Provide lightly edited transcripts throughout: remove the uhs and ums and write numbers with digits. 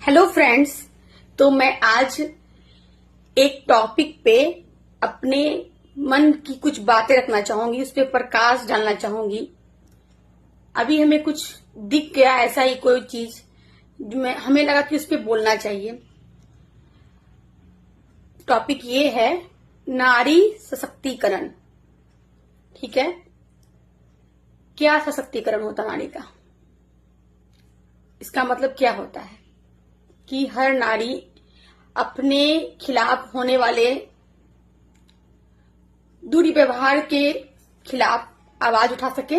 Hello friends. तो मैं आज एक टॉपिक पे अपने मन की कुछ बातें रखना चाहूंगी, उस पर प्रकाश डालना चाहूंगी। अभी हमें कुछ दिख गया ऐसा ही कोई चीज जो हमें लगा कि उस पर बोलना चाहिए। टॉपिक ये है नारी सशक्तिकरण। ठीक है, क्या सशक्तिकरण होता नारी का? इसका मतलब क्या होता है कि हर नारी अपने खिलाफ होने वाले दुर्व्यवहार के खिलाफ आवाज उठा सके,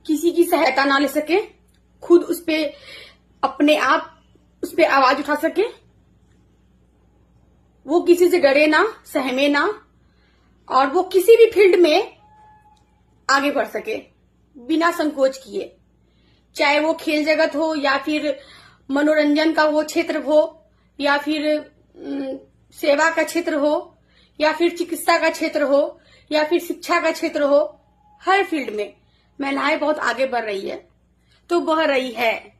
किसी की सहायता ना ले सके, खुद उस पे अपने आप उस पे आवाज उठा सके, वो किसी से डरे ना, सहमे ना, और वो किसी भी फील्ड में आगे बढ़ सके बिना संकोच किए। चाहे वो खेल जगत हो या फिर मनोरंजन का वो क्षेत्र हो या फिर सेवा का क्षेत्र हो या फिर चिकित्सा का क्षेत्र हो या फिर शिक्षा का क्षेत्र हो, हर फील्ड में महिलाएं बहुत आगे बढ़ रही है। तो बढ़ रही है,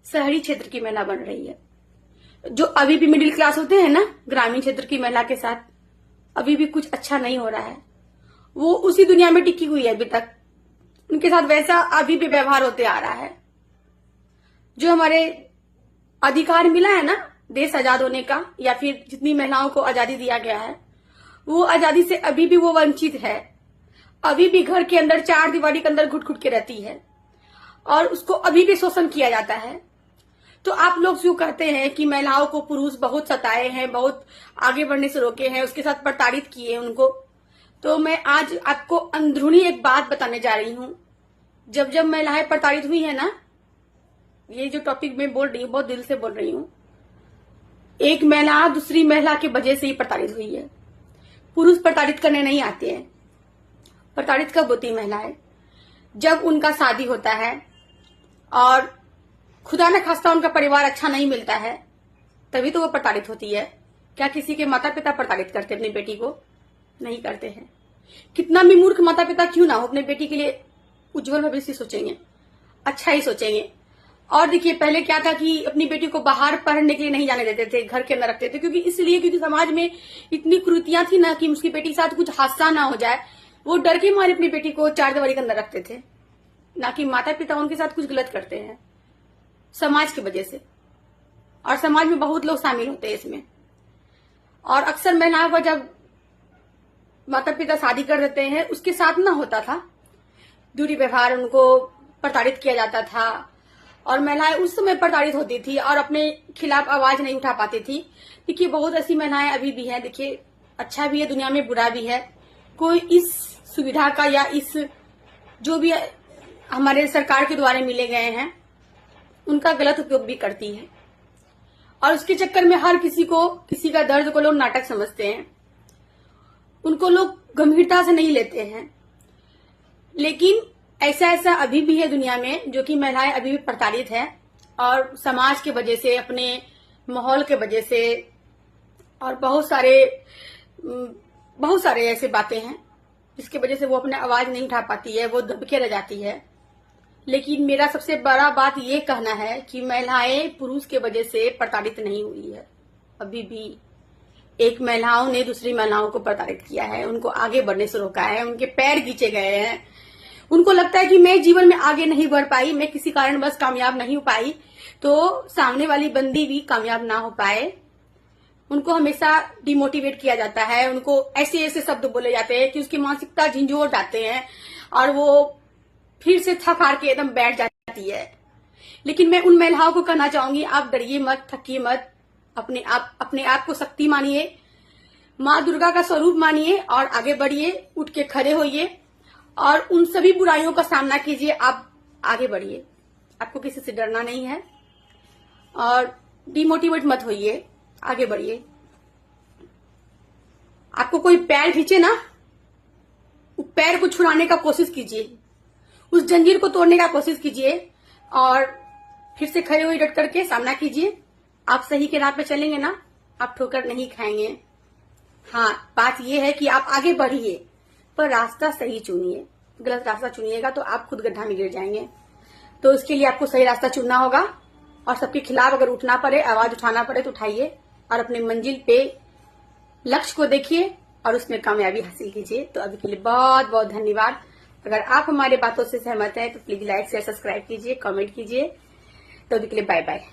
शहरी क्षेत्र की महिला बन रही है। जो अभी भी मिडिल क्लास होते हैं ना, ग्रामीण क्षेत्र की महिला के साथ अभी भी कुछ अच्छा नहीं हो रहा है। वो उसी दुनिया में टिकी हुई है अभी तक, उनके साथ वैसा अभी भी व्यवहार होते आ रहा है। जो हमारे अधिकार मिला है ना देश आजाद होने का, या फिर जितनी महिलाओं को आजादी दिया गया है, वो आजादी से अभी भी वो वंचित है। अभी भी घर के अंदर चार दीवारी के अंदर घुट घुट के रहती है और उसको अभी भी शोषण किया जाता है। तो आप लोग जो कहते हैं कि महिलाओं को पुरुष बहुत सताए हैं, बहुत आगे बढ़ने से रोके हैं, उसके साथ प्रताड़ित किए उनको, तो मैं आज आपको अंदरूनी एक बात बताने जा रही हूं। जब जब महिलाएं प्रताड़ित हुई है ना, ये जो टॉपिक मैं बोल रही हूँ बहुत दिल से बोल रही हूँ, एक महिला दूसरी महिला की वजह से ही प्रताड़ित हुई है। पुरुष प्रताड़ित करने नहीं आते हैं। प्रताड़ित कब होती है महिलाएं? जब उनका शादी होता है और खुदा न खास्ता उनका परिवार अच्छा नहीं मिलता है, तभी तो वो प्रताड़ित होती है। क्या किसी के माता पिता प्रताड़ित करते अपनी बेटी को? नहीं करते हैं। कितना भी मूर्ख माता पिता क्यों ना हो, अपने बेटी के लिए उज्जवल भविष्य सोचेंगे, अच्छा ही सोचेंगे। और देखिए, पहले क्या था कि अपनी बेटी को बाहर पढ़ने के लिए नहीं जाने देते थे, घर के अंदर रखते थे, क्योंकि समाज में इतनी कुरीतियां थी ना कि उसकी बेटी के साथ कुछ हादसा ना हो जाए। वो डर के मारे अपनी बेटी को चार दीवारी के अंदर रखते थे, ना कि माता पिता उनके साथ कुछ गलत करते हैं समाज की वजह से। और समाज में बहुत लोग शामिल होते हैं इसमें। और अक्सर महिलाओं को जब माता पिता शादी कर देते हैं, उसके साथ ना होता था दुर्व्यवहार, उनको प्रताड़ित किया जाता था और महिलाएं उस समय प्रताड़ित होती थी और अपने खिलाफ आवाज नहीं उठा पाती थी। देखिए, बहुत ऐसी महिलाएं अभी भी हैं। देखिए, अच्छा भी है दुनिया में, बुरा भी है। कोई इस सुविधा का या इस जो भी हमारे सरकार के द्वारा मिले गए हैं उनका गलत उपयोग भी करती है। और उसके चक्कर में हर किसी का दर्द को लोग नाटक समझते हैं, उनको लोग गंभीरता से नहीं लेते हैं। लेकिन ऐसा अभी भी है दुनिया में, जो कि महिलाएं अभी भी प्रताड़ित है और समाज के वजह से, अपने माहौल के वजह से, और बहुत सारे ऐसे बातें हैं जिसकी वजह से वो अपने आवाज नहीं उठा पाती है, वो दब के रह जाती है। लेकिन मेरा सबसे बड़ा बात ये कहना है कि महिलाएं पुरुष के वजह से प्रताड़ित नहीं हुई है। अभी भी एक महिलाओं ने दूसरी महिलाओं को प्रताड़ित किया है, उनको आगे बढ़ने से रोका है, उनके पैर खींचे गए हैं। उनको लगता है कि मैं जीवन में आगे नहीं बढ़ पाई, मैं किसी कारणवश कामयाब नहीं हो पाई, तो सामने वाली बंदी भी कामयाब ना हो पाए। उनको हमेशा डिमोटिवेट किया जाता है, उनको ऐसे ऐसे शब्द बोले जाते हैं कि उसकी मानसिकता झिंझोर जाते हैं और वो फिर से थक हार के एकदम बैठ जाती है। लेकिन मैं उन महिलाओं को कहना चाहूंगी, आप डरिए मत, थकिए मत, अपने आप को शक्ति मानिए, माँ दुर्गा का स्वरूप मानिए और आगे बढ़िए, उठ के खड़े होइए और उन सभी बुराइयों का सामना कीजिए। आप आगे बढ़िए, आपको किसी से डरना नहीं है और डिमोटिवेट मत होइए, आगे बढ़िए। आपको कोई पैर खींचे ना, पैर को छुड़ाने का कोशिश कीजिए, उस जंजीर को तोड़ने का कोशिश कीजिए और फिर से खड़े हुए डट करके सामना कीजिए। आप सही के राह पे चलेंगे ना, आप ठोकर नहीं खाएंगे। हाँ, बात यह है कि आप आगे बढ़िए पर रास्ता सही चुनिए। गलत रास्ता चुनिएगा तो आप खुद गड्ढा में गिर जाएंगे। तो इसके लिए आपको सही रास्ता चुनना होगा और सबके खिलाफ अगर उठना पड़े, आवाज उठाना पड़े तो उठाइए और अपने मंजिल पे लक्ष्य को देखिए और उसमें कामयाबी हासिल कीजिए। तो अभी के लिए बहुत बहुत धन्यवाद। अगर आप हमारे बातों से सहमत हैं तो प्लीज लाइक शेयर सब्सक्राइब कीजिए, कमेंट कीजिए। तो अभी के लिए बाय बाय।